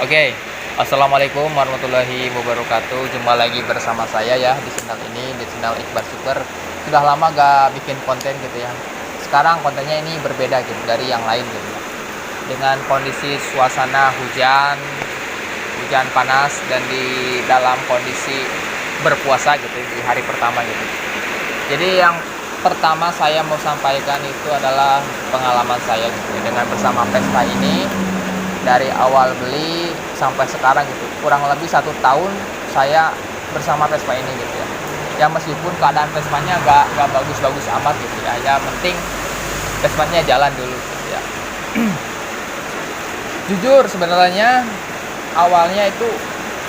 Oke, assalamualaikum warahmatullahi wabarakatuh. Jumpa lagi bersama saya ya di channel ini, di channel Iqbal Super. Sudah lama gak bikin konten gitu ya. Sekarang kontennya ini berbeda gitu dari yang lain gitu ya. Dengan kondisi suasana hujan, hujan panas dan di dalam kondisi berpuasa gitu di hari pertama gitu. Jadi yang pertama saya mau sampaikan itu adalah pengalaman saya gitu ya, dengan bersama Vespa ini. Dari awal beli sampai sekarang gitu, kurang lebih 1 tahun saya bersama Vespa ini gitu ya. Ya meskipun keadaan Vespanya gak bagus-bagus amat gitu ya, ya penting Vespanya jalan dulu gitu ya. Jujur sebenarnya awalnya itu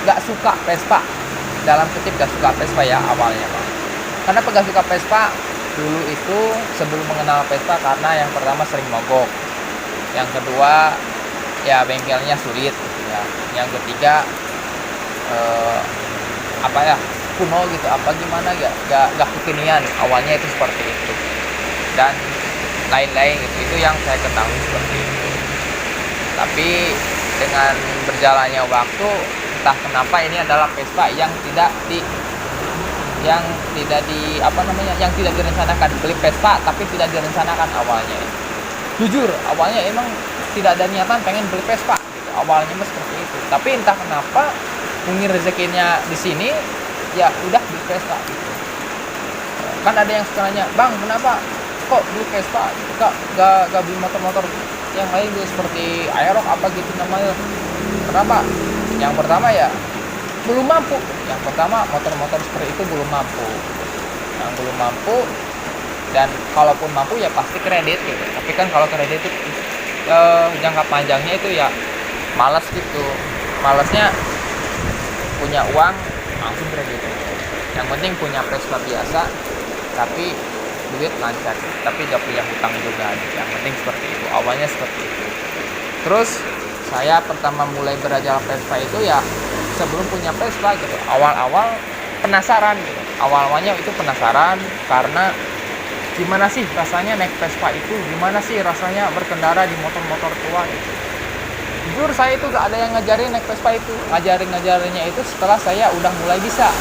gak suka Vespa, dalam kutip gak suka Vespa ya awalnya Pak. Karena gak suka Vespa dulu itu sebelum mengenal Vespa, karena yang pertama sering mogok, yang kedua ya bengkelnya sulit gitu ya, yang ketiga kuno gitu, apa gimana ya, gak kekinian awalnya itu seperti itu, dan lain-lain gitu. Itu yang saya ketahui seperti itu. Tapi dengan berjalannya waktu, entah kenapa ini adalah Vespa yang tidak direncanakan. Beli Vespa tapi tidak direncanakan awalnya. Jujur awalnya emang tidak ada niatan pengen beli Vespa gitu. Awalnya mah seperti itu. Tapi entah kenapa mungkin rezekinya di sini, ya udah beli Vespa gitu. Kan ada yang suka nanya, "Bang, kenapa kok beli Vespa? Gak beli motor-motor yang lain gitu, seperti Aerox apa gitu namanya?" Kenapa? Yang pertama ya belum mampu. Yang pertama motor-motor seperti itu belum mampu. Yang belum mampu, dan kalaupun mampu ya pasti kredit gitu. Tapi kan kalau kredit itu jangka panjangnya itu ya malas gitu. Malesnya punya uang langsung kredit. Yang penting punya Vespa biasa tapi duit lancar, tapi gak punya hutang juga. Yang penting seperti itu. Awalnya seperti itu. Terus saya pertama mulai belajar Vespa itu ya sebelum punya Vespa gitu. Awal-awal penasaran gitu. Awal-awalnya itu penasaran karena gimana sih rasanya naik Vespa itu, gimana sih rasanya berkendara di motor-motor tua gitu. Jujur saya itu gak ada yang ngajarin naik Vespa itu. Ngajarinnya itu setelah saya udah mulai bisa.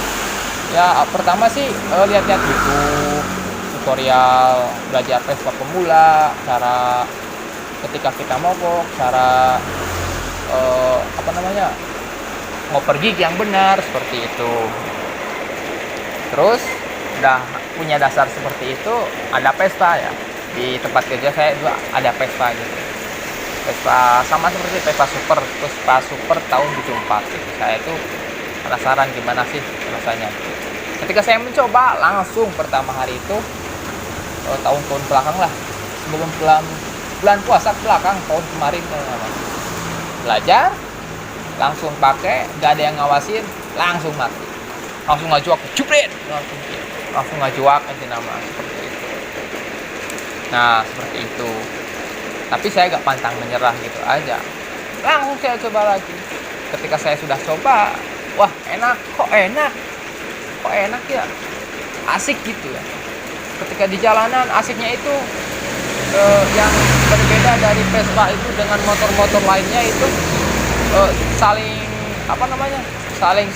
Ya pertama sih lihat-lihat YouTube, tutorial belajar Vespa pemula, cara ketika kita mogok, cara mau pergi yang benar seperti itu. Terus udah punya dasar seperti itu, ada Vespa ya. Di tempat kerja saya juga ada Vespa gitu. Vespa sama seperti Vespa Super tahun 74 gitu. Saya itu penasaran gimana sih rasanya. Ketika saya mencoba langsung pertama hari itu, tahun-tahun belakang lah, sebelum bulan puasa belakang tahun kemarin, belajar langsung pakai, gak ada yang ngawasin, langsung mati, langsung ngajuak, jupret, langsung ngajuak aja nama seperti itu. Nah seperti itu. Tapi saya gak pantang menyerah gitu aja, langsung saya coba lagi. Ketika saya sudah coba, wah kok enak ya, asik gitu ya. Ketika di jalanan asiknya itu yang berbeda dari Vespa itu dengan motor-motor lainnya itu saling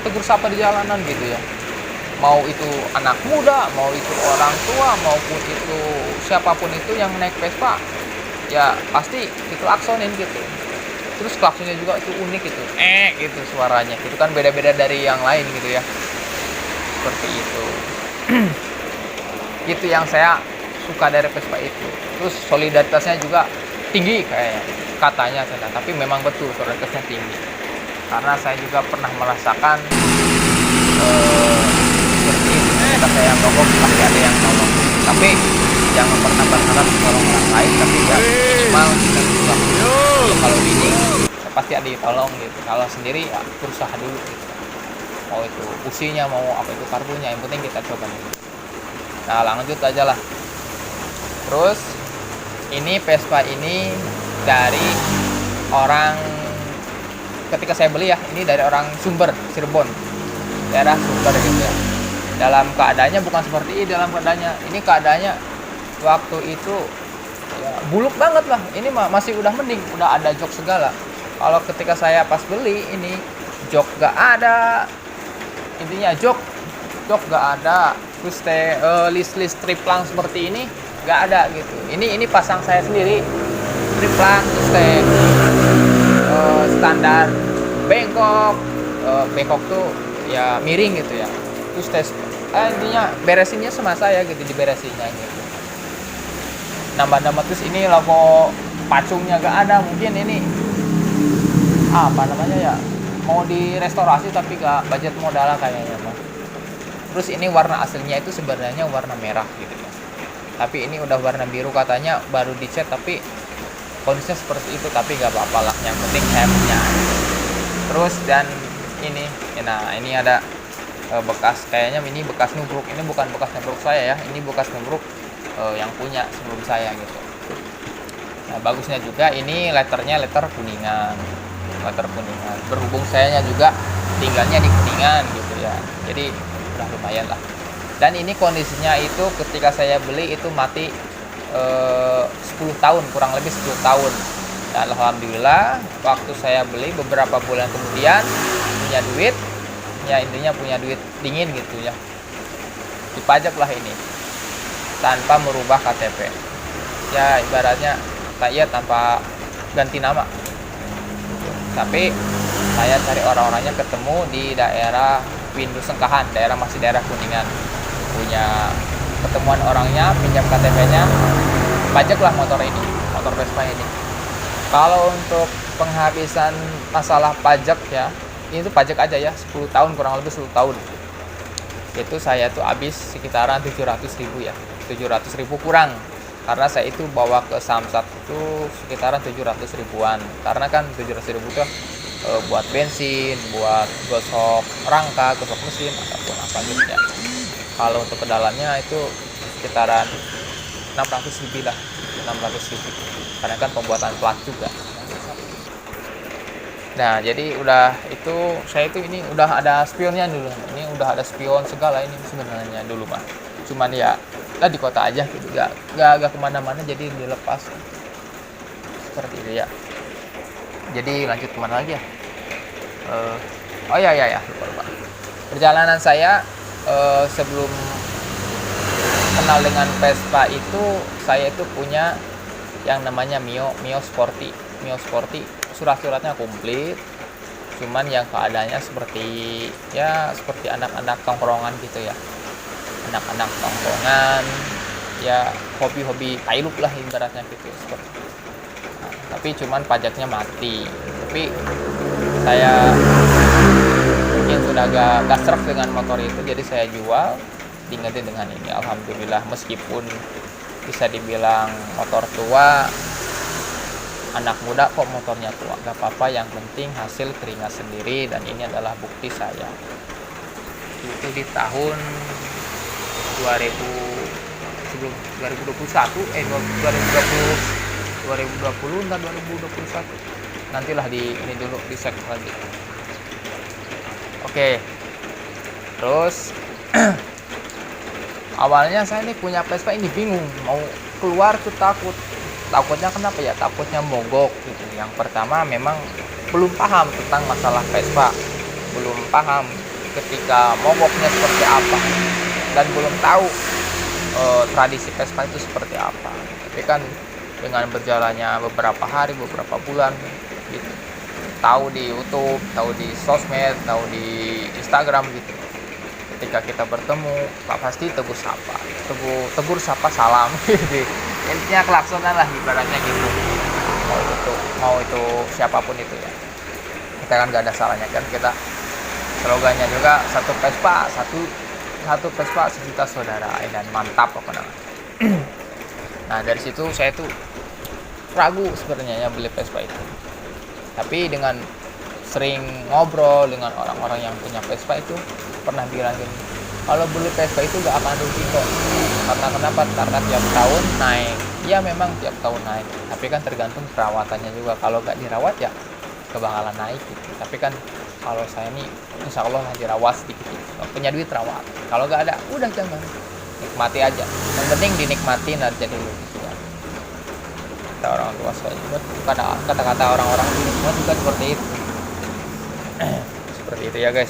tegur sapa di jalanan gitu ya. Mau itu anak muda, mau itu orang tua, maupun itu siapapun itu yang naik Vespa, ya pasti diklaksonin gitu. Terus klaksonnya juga itu unik gitu, gitu suaranya. Itu kan beda-beda dari yang lain gitu ya. Seperti itu. Itu yang saya suka dari Vespa itu. Terus solidaritasnya juga tinggi kayaknya, katanya saya. Tapi memang betul solidaritasnya tinggi. Karena saya juga pernah merasakan seperti itu. Ketika saya mogok pasti ada yang nolong. Tapi jangan pernah berharap tolong orang lain, tapi ya minimal kita juga. Kalau ini pasti ada yang tolong gitu. Kalau sendiri ya berusaha dulu gitu. Mau itu businya, mau apa itu karbunya, yang penting kita coba dulu. Nah lanjut aja lah. Terus ini Vespa ini dari orang, ketika saya beli ya, ini dari orang Sumber, Cirebon, daerah Sumber gitu ya. Dalam keadaannya bukan seperti ini, ini keadaannya waktu itu ya, buluk banget lah. Ini masih udah mending, udah ada jok segala. Kalau ketika saya pas beli ini jok gak ada, intinya jok gak ada, terus list triplang seperti ini gak ada gitu. Ini pasang saya sendiri, triplang terus standar bengkok, bengkok tuh ya miring gitu ya, terus intinya beresinnya sama saya gitu, diberesinnya gitu, nambah terus ini logo pacungnya gak ada, mungkin ini apa namanya ya, mau direstorasi tapi gak budget modal kayaknya mah. Terus ini warna aslinya itu sebenarnya warna merah gitu ya, tapi ini udah warna biru, katanya baru dicat tapi kondisinya seperti itu, tapi gak apa-apa lah, yang penting saya punya. Terus dan ini, nah ini ada bekas, kayaknya ini bekas nubruk, ini bukan bekas nubruk saya ya, ini bekas nubruk yang punya sebelum saya gitu. Nah bagusnya juga ini letternya letter Kuningan, berhubung sayanya juga tinggalnya di Kuningan gitu ya, jadi udah lumayan lah. Dan ini kondisinya itu ketika saya beli itu mati 10 tahun, kurang lebih 10 tahun. Dan alhamdulillah waktu saya beli beberapa bulan kemudian punya duit, ya intinya punya duit dingin gitu ya, dipajak lah ini tanpa merubah KTP ya, ibaratnya kayak tanpa ganti nama. Tapi saya cari orang-orangnya ketemu di daerah Windu Sengkahan, masih daerah Kuningan, punya ketemuan orangnya, pinjam KTP-nya, pajaklah motor Vespa ini. Kalau untuk penghabisan masalah pajak ya, ini tuh pajak aja ya, 10 tahun, kurang lebih 10 tahun itu saya tuh habis sekitaran 700.000 ya, 700.000 kurang, karena saya itu bawa ke Samsat itu sekitaran 700.000-an, karena kan 700.000 itu buat bensin, buat gosok rangka, gosok mesin ataupun apa gitu ya. Kalau untuk kedalamnya itu sekitaran 600 lebih lah, 600 lebih, karena kan pembuatan plat juga. Nah jadi udah itu, saya itu ini udah ada spionnya dulu, ini udah ada spion segala ini sebenarnya dulu mah, cuman ya lah di kota aja gitu, gak kemana-mana, jadi dilepas seperti itu ya. Jadi lanjut kemana lagi ya, oh ya lupa. Perjalanan saya sebelum kenal dengan Vespa itu, saya itu punya yang namanya Mio Sporty. Surat-suratnya komplit, cuman yang keadaannya seperti anak-anak tongkrongan gitu ya, anak-anak tongkrongan ya, hobi tailuk lah ibaratnya gitu seperti itu. Nah, tapi cuman pajaknya mati, tapi saya mungkin sudah agak serf dengan motor itu, jadi saya jual, diganti dengan ini. Alhamdulillah, meskipun bisa dibilang motor tua, anak muda kok motornya tua, gak apa-apa, yang penting hasil keringat sendiri, dan ini adalah bukti saya. Itu di tahun 2021 nantilah ini dulu di set lagi. Oke. Terus awalnya saya ini punya Vespa ini bingung, mau keluar tuh takutnya kenapa ya, takutnya mogok gitu. Yang pertama memang belum paham tentang masalah Vespa, belum paham ketika mogoknya seperti apa, dan belum tahu tradisi Vespa itu seperti apa. Tapi kan dengan berjalannya beberapa hari, beberapa bulan gitu, tahu di YouTube, tahu di sosmed, tahu di Instagram gitu, ketika kita bertemu pasti tegur sapa salam gitu. Intinya kelaksonan lah ibaratnya gitu, mau itu siapapun itu ya, kita kan gak ada salahnya kan. Kita slogannya juga satu Vespa sejuta saudara, dan mantap apa namanya. Nah dari situ saya tuh ragu sebenarnya ya beli Vespa itu, tapi dengan sering ngobrol dengan orang-orang yang punya Vespa itu pernah bilang gini, kalau beli Vespa itu gak akan rugi kok. Karena kenapa? Karena tiap tahun naik. Ya memang tiap tahun naik, tapi kan tergantung perawatannya juga. Kalau gak dirawat ya kebakalan naik gitu. Tapi kan kalau saya nih insya Allah dirawat sedikit, punya duit rawat. Kalau gak ada, udah jangan, nikmati aja. Yang penting dinikmatin aja dulu gitu ya. kata orang tua saya juga, kata-kata orang-orang di semua juga seperti itu. Seperti itu ya guys.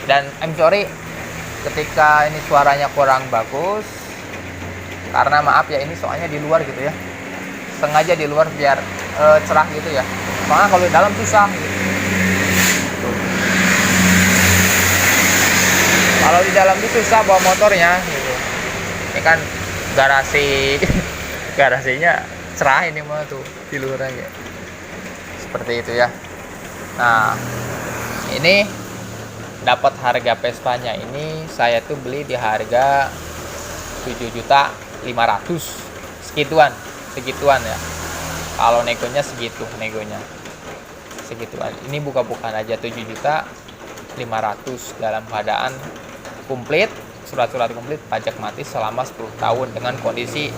Dan I'm sorry ketika ini suaranya kurang bagus, karena maaf ya, ini soalnya di luar gitu ya, sengaja di luar biar cerah gitu ya, soalnya kalau di dalam susah gitu. Kalau di dalam itu susah bawa motornya gitu. Ini kan garasi garasinya cerah ini mah tuh di luar aja. Seperti itu ya. Nah, ini dapat harga Vespa-nya ini saya tuh beli di harga 7.500.000 segituan ya. Kalau negonya segituan. Ini buka-bukaan aja 7.500.000 dalam keadaan komplit, surat-surat komplit, pajak mati selama 10 tahun dengan kondisi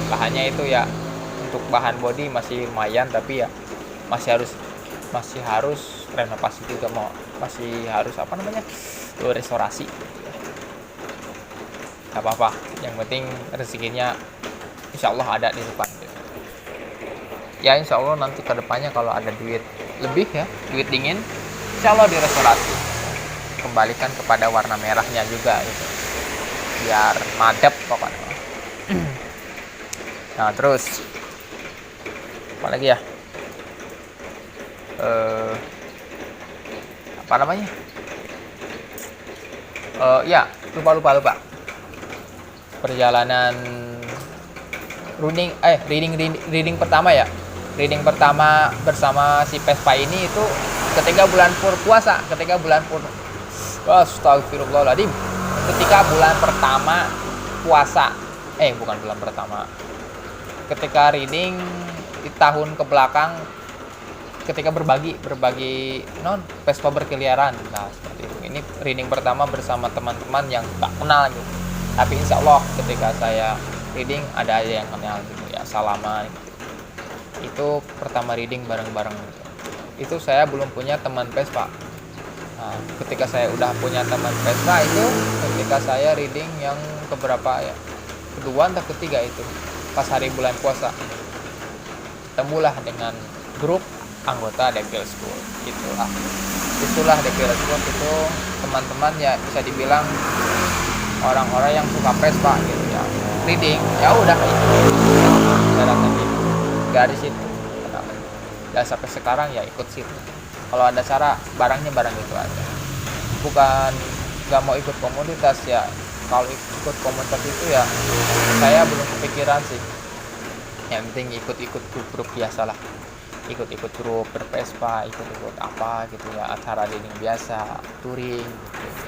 bahannya itu ya, untuk bahan bodi masih lumayan, tapi ya masih harus renovasi juga, masih harus restorasi. Gak apa-apa, yang penting rezekinya insya Allah ada di depan gitu. Ya insya Allah nanti kedepannya kalau ada duit lebih ya, duit dingin, insya Allah direstorasi, kembalikan kepada warna merahnya juga gitu, biar madep pokoknya. Nah terus apa lagi ya, ya lupa perjalanan reading pertama ya. Reading pertama bersama si Vespa ini itu ketika bulan puasa, astagfirullahaladzim, ketika bulan pertama puasa, bukan bulan pertama, ketika reading di tahun ke belakang, ketika berbagi Vespa berkeliaran. Nah seperti itu. Ini reading pertama bersama teman-teman yang tak kenal gitu, tapi insya Allah ketika saya reading ada aja yang kenal gitu ya, salaman gitu. Itu pertama reading bareng-bareng gitu. Itu saya belum punya teman Vespa. Nah ketika saya udah punya teman Vespa itu ketika saya reading yang keberapa ya, kedua atau ketiga itu pas hari bulan puasa, temulah dengan grup anggota Devil School. Itulah Devil School itu teman-teman ya, bisa dibilang orang-orang yang suka Vespa gitu ya, reading ya udah jalankan gitu dari situ. Dan sampai sekarang ya ikut situ, kalau ada cara barang itu aja, bukan nggak mau ikut komunitas ya. Kalau ikut komunitas itu ya saya belum kepikiran sih, yang penting ikut grup biasa lah, ikut grup bervespa, ikut apa gitu ya, acara reading biasa, touring gitu.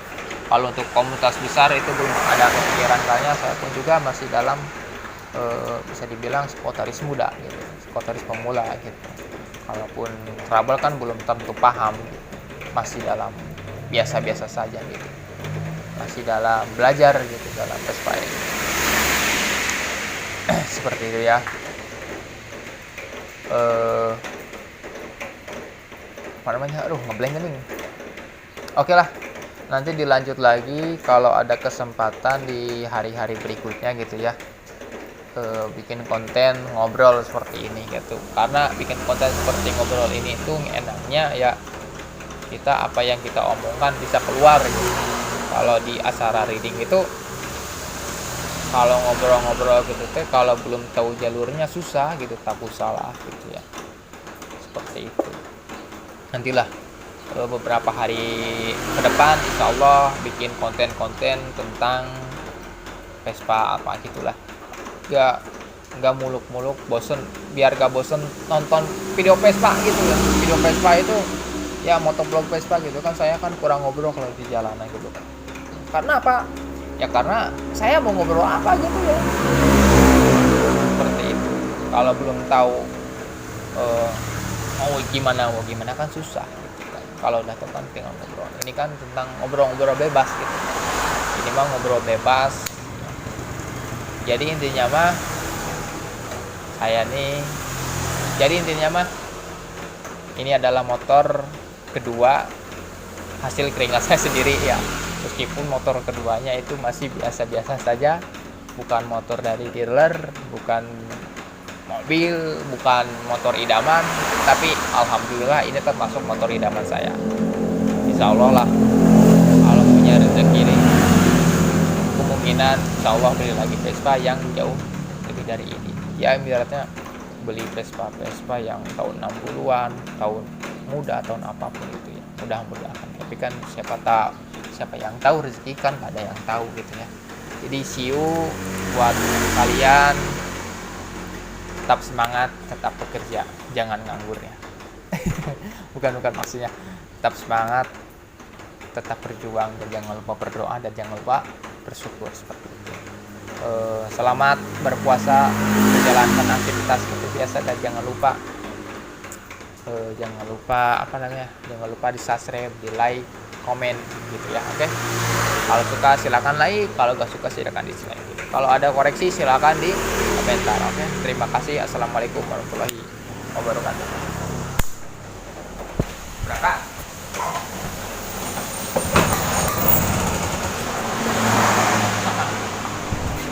Kalau untuk komunitas besar itu belum ada kepikiran, kayaknya saya pun juga masih dalam bisa dibilang skotaris muda gitu, skotaris pemula gitu. Kalaupun trouble kan belum tentu paham gitu. Masih dalam biasa-biasa saja gitu, masih dalam belajar gitu dalam Vespa ini. Seperti itu ya. Ngeblank nih. Oke lah, nanti dilanjut lagi kalau ada kesempatan di hari-hari berikutnya gitu ya, bikin konten ngobrol seperti ini gitu. Karena bikin konten seperti ngobrol ini itu enaknya ya, kita apa yang kita omongkan bisa keluar gitu. Kalau di acara reading itu, kalau ngobrol-ngobrol gitu kalau belum tahu jalurnya susah gitu, takut salah gitu ya. Seperti itu. Nantilah beberapa hari ke depan insya Allah bikin konten-konten tentang Vespa apa gitulah. Gak muluk-muluk bosen, biar gak bosen nonton video Vespa gitu ya. Video Vespa itu ya, motovlog Vespa gitu kan, saya kan kurang ngobrol kalau di jalanan gitu kan. Karena apa? Ya karena saya mau ngobrol apa gitu ya. Seperti itu. Kalau belum tahu mau gimana kan susah gitu kan. Kalau udah tahu kan tinggal ngobrol. Ini kan tentang ngobrol-ngobrol bebas gitu. Ini mah ngobrol bebas. Jadi intinya mah ini adalah motor kedua hasil keringat saya sendiri ya. Meskipun motor keduanya itu masih biasa-biasa saja, bukan motor dari dealer, bukan mobil, bukan motor idaman, tapi alhamdulillah ini termasuk motor idaman saya. Insya Allah lah, kalau punya rezeki ini, kemungkinan insya Allah beli lagi Vespa yang jauh lebih dari ini. Ya ibaratnya beli Vespa yang tahun 60-an, tahun muda, tahun apapun itu ya, mudah-mudahan. Tapi kan siapa yang tahu, rezeki kan pada yang tahu gitu ya. Jadi see you buat kalian, tetap semangat, tetap bekerja, jangan nganggur ya. bukan maksudnya, tetap semangat, tetap berjuang, dan jangan lupa berdoa, dan jangan lupa bersyukur seperti itu. Selamat berpuasa, menjalankan aktivitas seperti biasa, dan jangan lupa jangan lupa di subscribe, di like, komen gitu ya. Oke. Kalau suka silakan like, kalau gak suka silakan dislike gitu. Kalau ada koreksi silakan di komentar. Oke. Terima kasih. Assalamualaikum warahmatullahi wabarakatuh.